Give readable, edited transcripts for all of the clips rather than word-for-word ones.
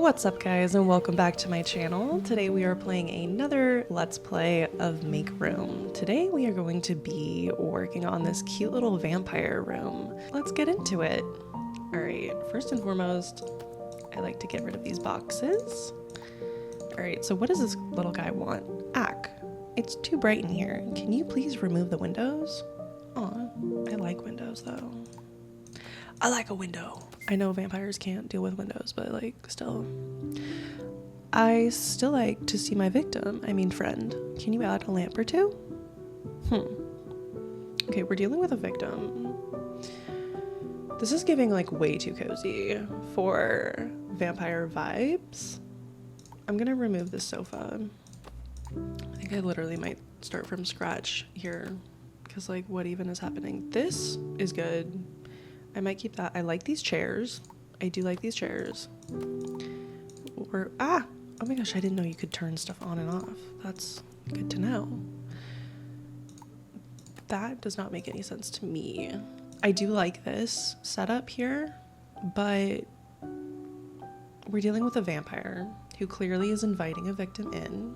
What's up guys and welcome back to my channel. Today we are playing another Let's Play of Make Room. Today we are going to be working on this cute little vampire room. Let's get into it. Alright, first and foremost, I like to get rid of these boxes. Alright, so what does this little guy want? Ack, it's too bright in here. Can you please remove the windows? Aw, I like windows though. I like a window. I know vampires can't deal with windows, but like still. I still like to see my victim, friend. Can you add a lamp or two? Okay, we're dealing with a victim. This is giving like way too cozy for vampire vibes. I'm gonna remove this sofa. I think I literally might start from scratch here because like what even is happening? This is good. I might keep that. I like these chairs. I do like these chairs. Oh my gosh, I didn't know you could turn stuff on and off. That's good to know. That does not make any sense to me. I do like this setup here, but we're dealing with a vampire who clearly is inviting a victim in.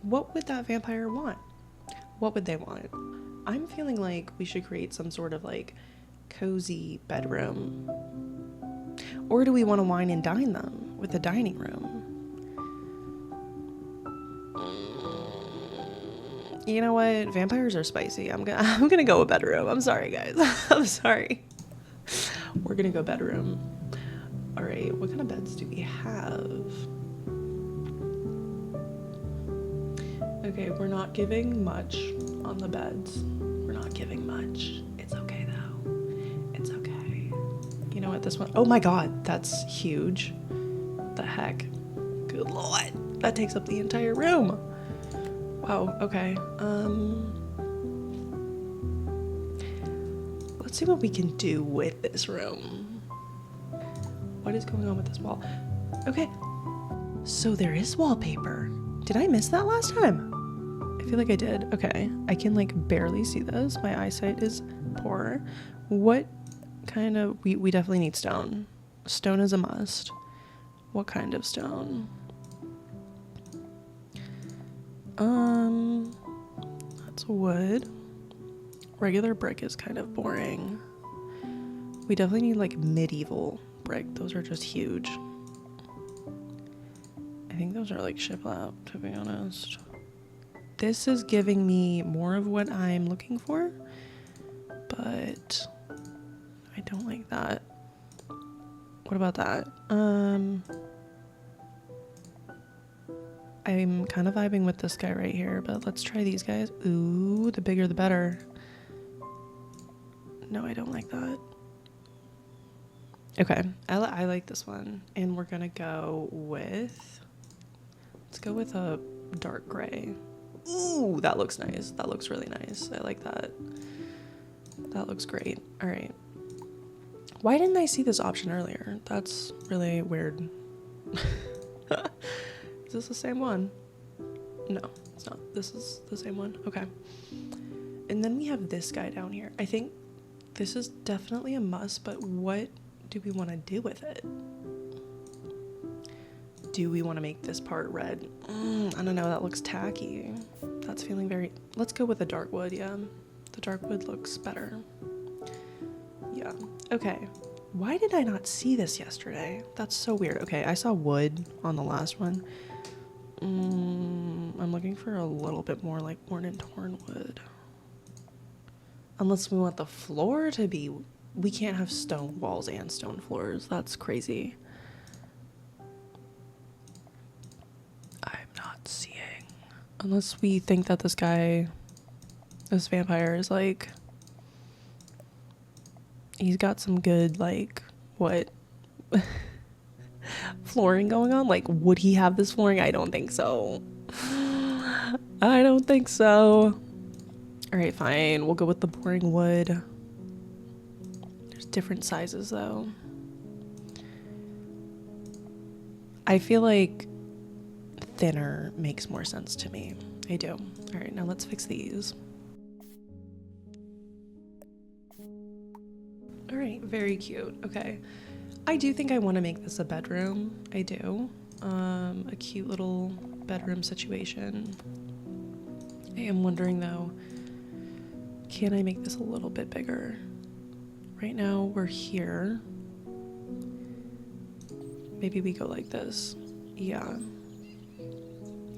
What would that vampire want? What would they want? I'm feeling like we should create some sort of like cozy bedroom. Or do we want to wine and dine them with a dining room? You know what? Vampires are spicy. I'm gonna go with bedroom. I'm sorry, guys. I'm sorry. We're gonna go bedroom. All right. What kind of beds do we have? Okay, we're not giving much on the beds. We're not giving much. It's okay though. It's okay. You know what? This one, oh my god, that's huge. The heck? Good lord. That takes up the entire room. Wow, okay. Let's see what we can do with this room. What is going on with this wall? Okay. So there is wallpaper. Did I miss that last time? I feel like I did. Okay. I can like barely see this. My eyesight is poor. What kind of, we definitely need stone. Stone is a must. What kind of stone? That's wood. Regular brick is kind of boring. We definitely need like medieval brick. Those are just huge. I think those are like shiplap, to be honest. This is giving me more of what I'm looking for, but I don't like that. What about that? I'm kind of vibing with this guy right here, but let's try these guys. Ooh, the bigger the better. No, I don't like that. Okay, I like this one. And we're gonna go with, let's go with a dark gray. Ooh, that looks nice. That looks really nice. I like that. That looks great. All right. Why didn't I see this option earlier? That's really weird. Is this the same one? No, it's not. This is the same one. Okay. And then we have this guy down here. I think this is definitely a must, but what do we want to do with it? Do we want to make this part red? I don't know. That looks tacky. That's feeling very... Let's go with the dark wood, yeah. The dark wood looks better. Yeah. Okay. Why did I not see this yesterday? That's so weird. Okay, I saw wood on the last one. I'm looking for a little bit more like worn and torn wood. Unless we want the floor to be... We can't have stone walls and stone floors. That's crazy. I'm not seeing. Unless we think that this guy, this vampire is like... He's got some good, like, what? Flooring going on? Like, would he have this flooring? I don't think so. I don't think so. Alright, fine. We'll go with the boring wood. There's different sizes, though. I feel like thinner makes more sense to me. I do. Alright, now let's fix these. Alright, very cute. Okay. I do think I want to make this a bedroom. I do. A cute little bedroom situation. I am wondering though, can I make this a little bit bigger? Right now we're here. Maybe we go like this. Yeah.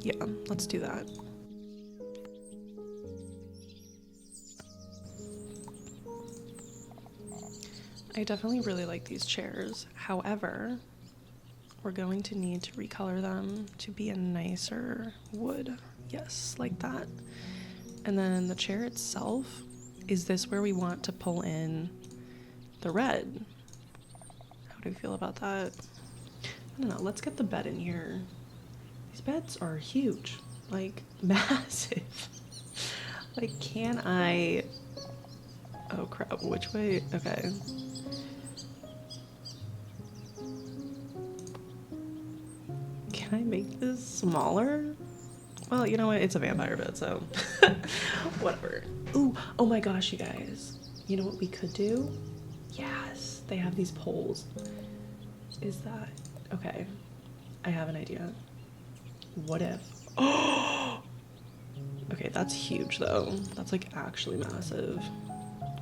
Yeah, let's do that. I definitely really like these chairs. However, we're going to need to recolor them to be a nicer wood. Yes, like that. And then the chair itself, is this where we want to pull in the red? How do you feel about that? I don't know, let's get the bed in here. These beds are huge, like massive. Like, can I, oh crap, which way? Okay. Can I make this smaller? Well, you know what? It's a vampire bed, so whatever. Ooh, oh my gosh, you guys. You know what we could do? Yes, they have these poles. Is that, okay, I have an idea. What if, oh, okay, that's huge though. That's like actually massive.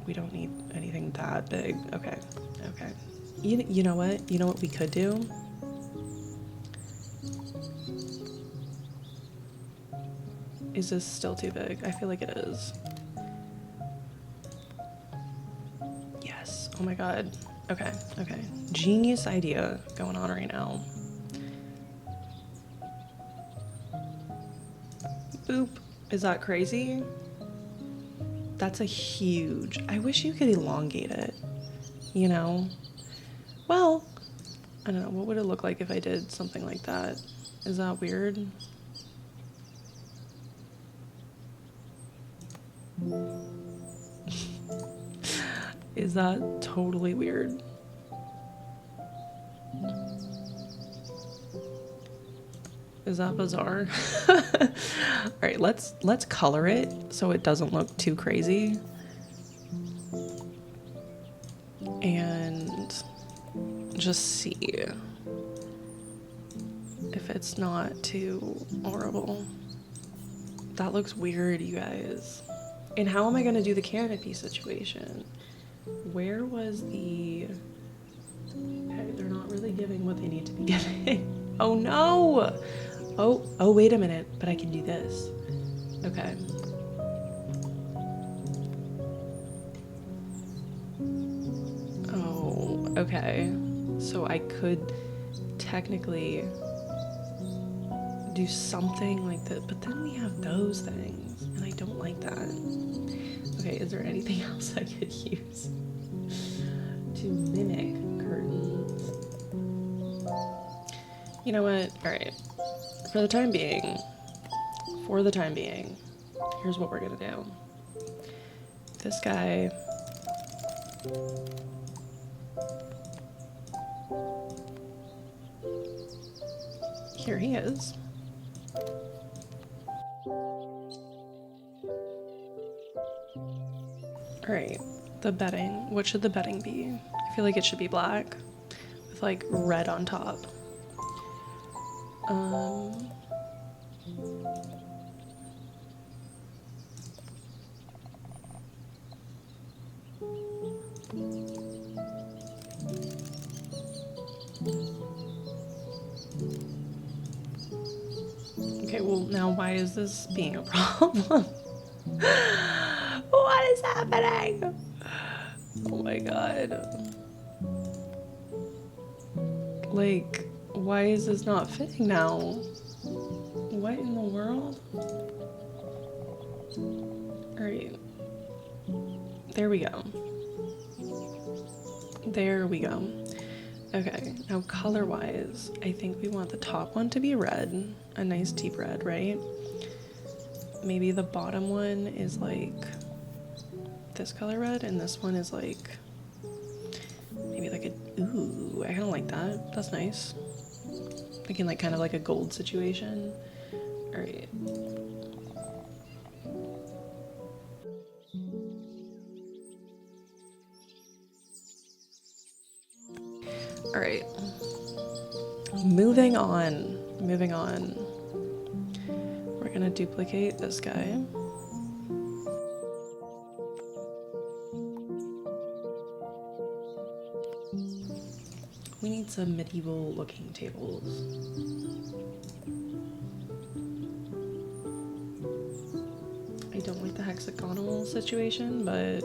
We don't need anything that big. Okay, okay. You know what? You know what we could do? Is this still too big? I feel like it is. Yes. Oh my god. Okay, okay. Genius idea going on right now. Boop. Is that crazy? That's a huge... I wish you could elongate it, you know? Well, I don't know. What would it look like if I did something like that? Is that weird? Is that totally weird? Is that bizarre? All right, let's color it so it doesn't look too crazy. And just see if it's not too horrible. That looks weird, you guys. And how am I gonna do the canopy situation? Where was the... Okay, they're not really giving what they need to be giving. Oh no! Oh, wait a minute, but I can do this. Okay. Oh, okay. So I could technically do something like that, but then we have those things, and I don't like that. Okay, is there anything else I could use to mimic curtains? You know what? All right. For the time being, here's what we're gonna do. This guy, here he is. All right, the bedding. What should the bedding be? I feel like it should be black with like red on top. Okay, well now why is this being a problem? What is happening? Oh my god. Like, why is this not fitting now? What in the world? Alright. There we go. There we go. Okay, now color-wise, I think we want the top one to be red. A nice deep red, right? Maybe the bottom one is like this color red, and this one is like maybe like a, ooh, I kind of like that. That's nice. Thinking like kind of like a gold situation. All right. All moving on. Moving on. We're gonna duplicate this guy. We need some medieval looking tables. I don't like the hexagonal situation, but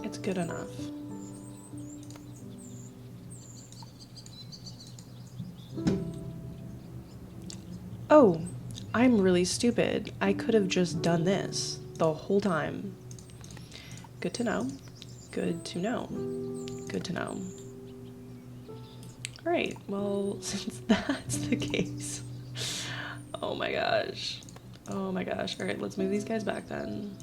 it's good enough. Oh, I'm really stupid. I could have just done this the whole time. Good to know. Good to know. Good to know. Alright, well, since that's the case. Oh my gosh. Oh my gosh. Alright, let's move these guys back then.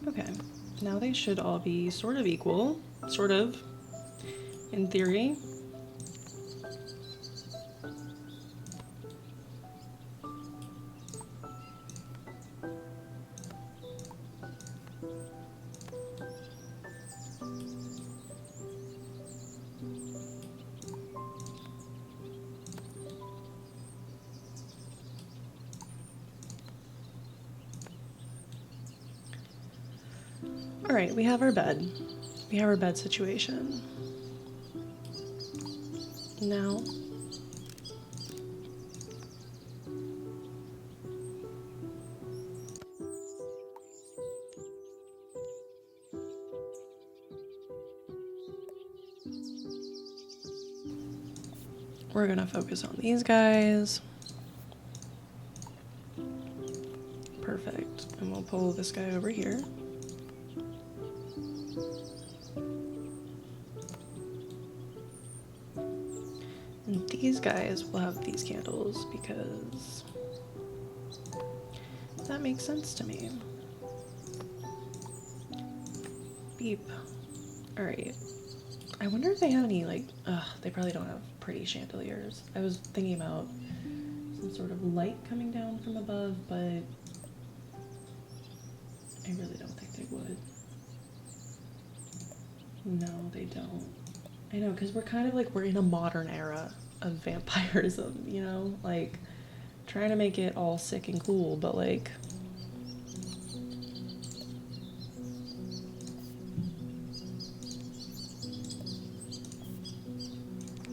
Okay, now they should all be sort of equal, sort of, in theory. All right, we have our bed. We have our bed situation. Now, we're gonna focus on these guys. Perfect. And we'll pull this guy over here. And these guys will have these candles because that makes sense to me. Beep. Alright. I wonder if they have any, like, they probably don't have pretty chandeliers. I was thinking about some sort of light coming down from above, but I really don't think they would. No, they don't. I know, because we're kind of like, we're in a modern era of vampirism, you know? Like, trying to make it all sick and cool, but like,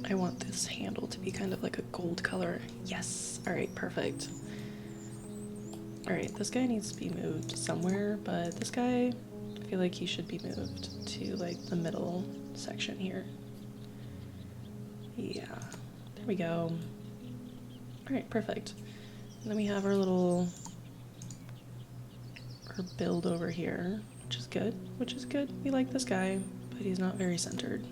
I want this handle to be kind of like a gold color. Yes. All right, perfect. All right, this guy needs to be moved somewhere, but this guy, I feel like he should be moved to like the middle section here. Yeah, there we go. All right, perfect. And then we have our little, our build over here, which is good, which is good. We like this guy, but he's not very centered.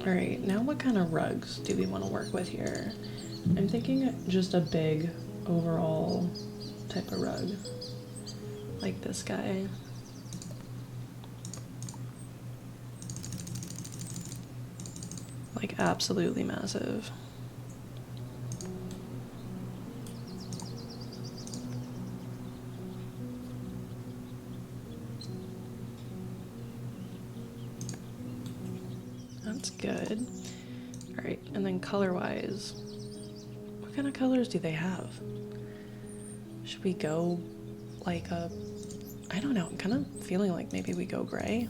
All right, now what kind of rugs do we want to work with here? I'm thinking just a big overall type of rug, like this guy. Like absolutely massive. That's good. All right, and then color-wise, what kind of colors do they have? Should we go like a I don't know, I'm kind of feeling like maybe we go gray.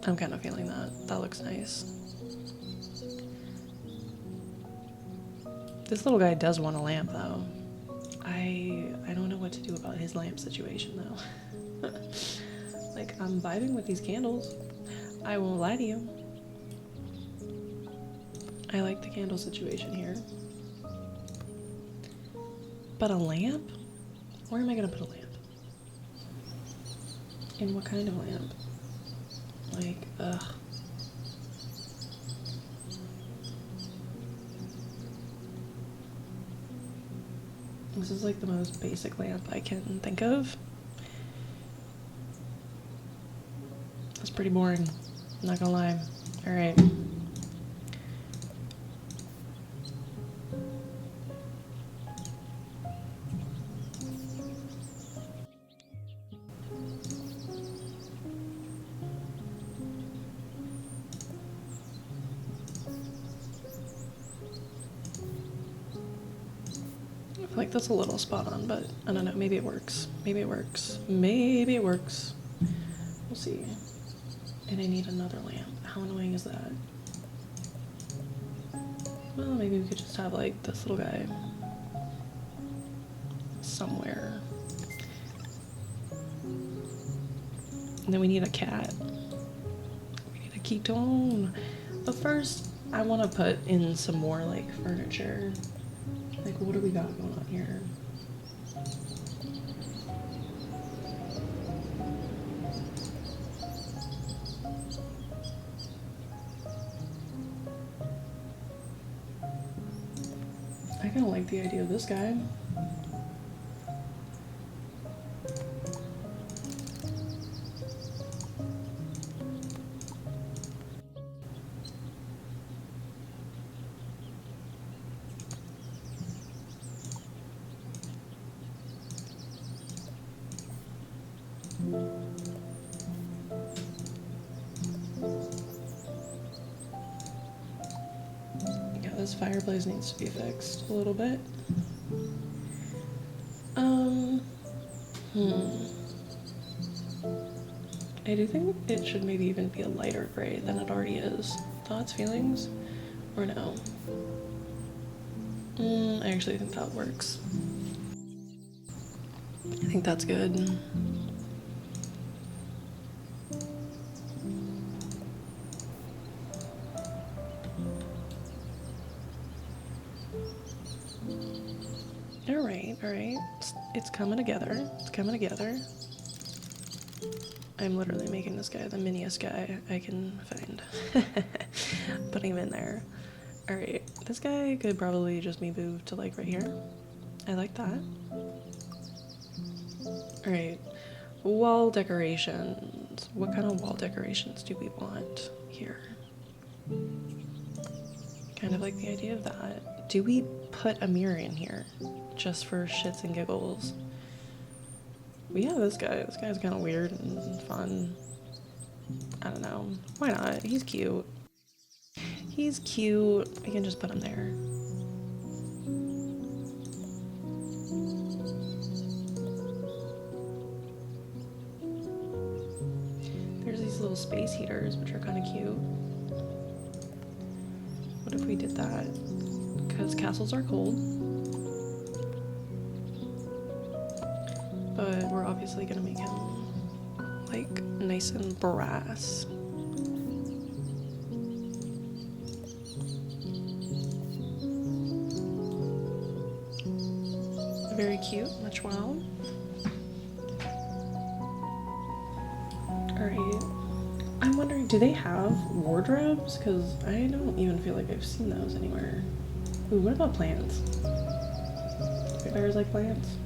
I'm kind of feeling that. That looks nice. This little guy does want a lamp though. I don't know what to do about his lamp situation though. Like, I'm vibing with these candles. I won't lie to you. I like the candle situation here. But a lamp? Where am I gonna put a lamp? And what kind of lamp? Like, ugh. This is like the most basic lamp I can think of. That's pretty boring, I'm not gonna lie. Alright. I feel like that's a little spot on, but I don't know, maybe it works. Maybe it works. Maybe it works. We'll see. And I need another lamp. How annoying is that? Well, maybe we could just have like this little guy somewhere. And then we need a cat. We need a ketone. But first, I want to put in some more like furniture. Like, what do we got going on here? I kind of like the idea of this guy. Yeah, this fireplace needs to be fixed a little bit. I do think it should maybe even be a lighter gray than it already is. Thoughts, feelings, or no? I actually think that works. I think that's good. All right. It's coming together. It's coming together. I'm literally making this guy the miniest guy I can find. Putting him in there. All right, this guy could probably just be moved to like right here. I like that. All right, wall decorations. What kind of wall decorations do we want here? Kind of like the idea of that. Do we put a mirror in here just for shits and giggles? We have this guy. This guy's kind of weird and fun. I don't know. Why not? He's cute. He's cute. We can just put him there. There's these little space heaters, which are kind of cute. What if we did that? Because castles are cold. But we're obviously gonna make him like nice and brass. Very cute, much wow. Alright. I'm wondering, do they have wardrobes? Because I don't even feel like I've seen those anywhere. Ooh, what about plants? Do bears like plants?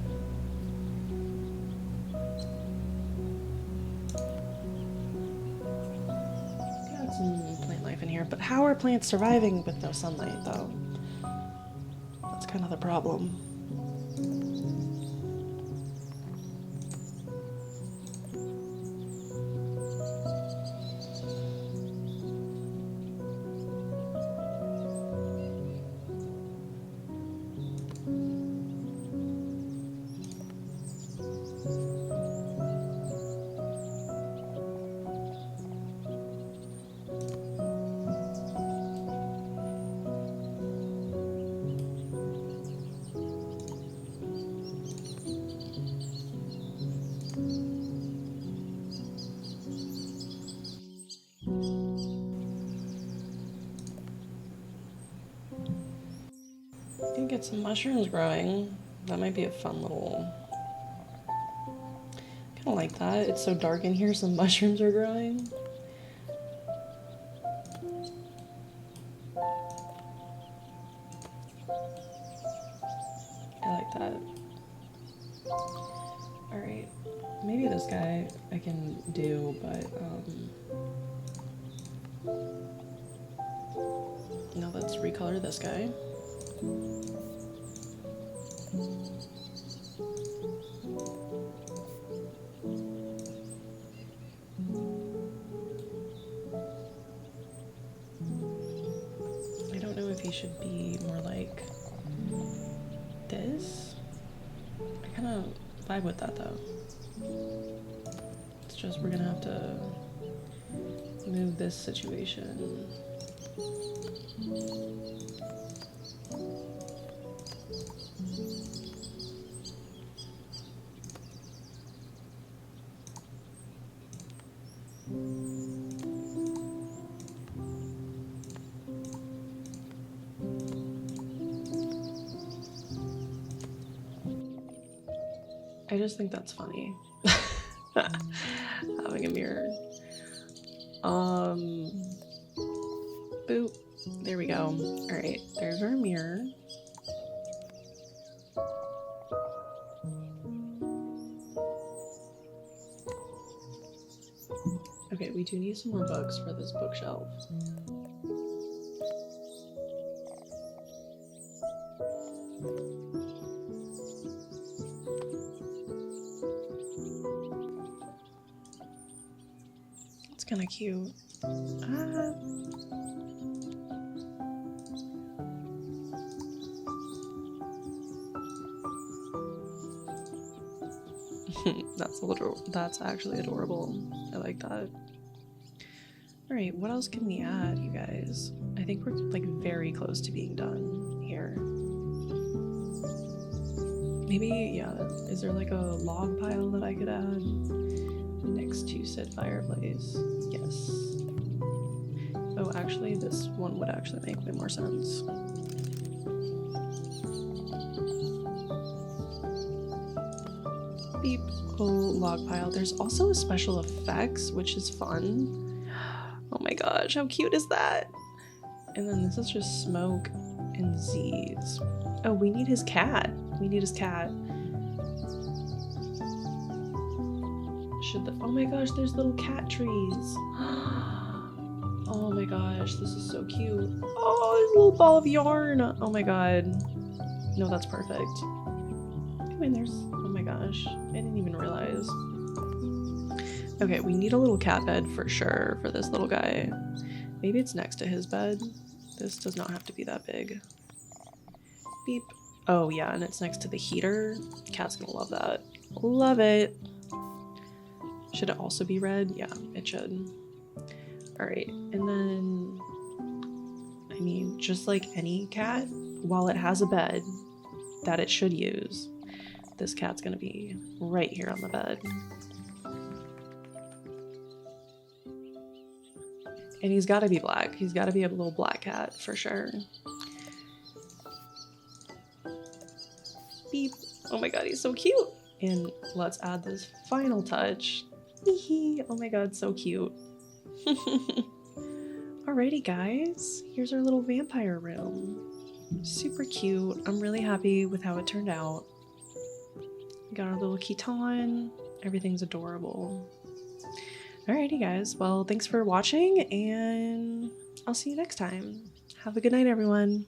Got some plant life in here, but how are plants surviving with no sunlight, though? That's kind of the problem. Get some mushrooms growing. That might be a fun little... Kind of like that. It's so dark in here, some mushrooms are growing. I like that. Alright. Maybe this guy I can do, but, no, let's recolor this guy. I don't know if he should be more like this. I kind of vibe with that though. It's just we're gonna have to move this situation. I just think that's funny. Having a mirror. Boop. There we go. Alright, there's our mirror. Okay, we do need some more books for this bookshelf. It's kind of cute. That's actually adorable. I like that. Alright, what else can we add, you guys? I think we're like very close to being done here. Maybe, yeah, is there like a log pile that I could add next to said fireplace? Yes. Oh, actually, this one would actually make way more sense. Beep. Oh, log pile. There's also a special effects, which is fun. Oh my gosh, how cute is that? And then this is just smoke and Z's. Oh, we need his cat. We need his cat. Oh my gosh, there's little cat trees. Oh my gosh, this is so cute. Oh, there's a little ball of yarn. Oh my god. No, that's perfect. I mean, there's... Oh my gosh, I didn't even realize. Okay, we need a little cat bed for sure for this little guy. Maybe it's next to his bed. This does not have to be that big. Beep. Oh yeah, and it's next to the heater. Cat's gonna love that. Love it. Should it also be red? Yeah, it should. Alright, and then... I mean, just like any cat, while it has a bed that it should use, this cat's gonna be right here on the bed. And he's gotta be black. He's gotta be a little black cat for sure. Beep. Oh my god, he's so cute. And let's add this final touch. Oh my god, so cute. Alrighty guys, here's our little vampire room. Super cute. I'm really happy with how it turned out. We got our little Khitan. Everything's adorable. Alrighty guys, well thanks for watching and I'll see you next time. Have a good night everyone.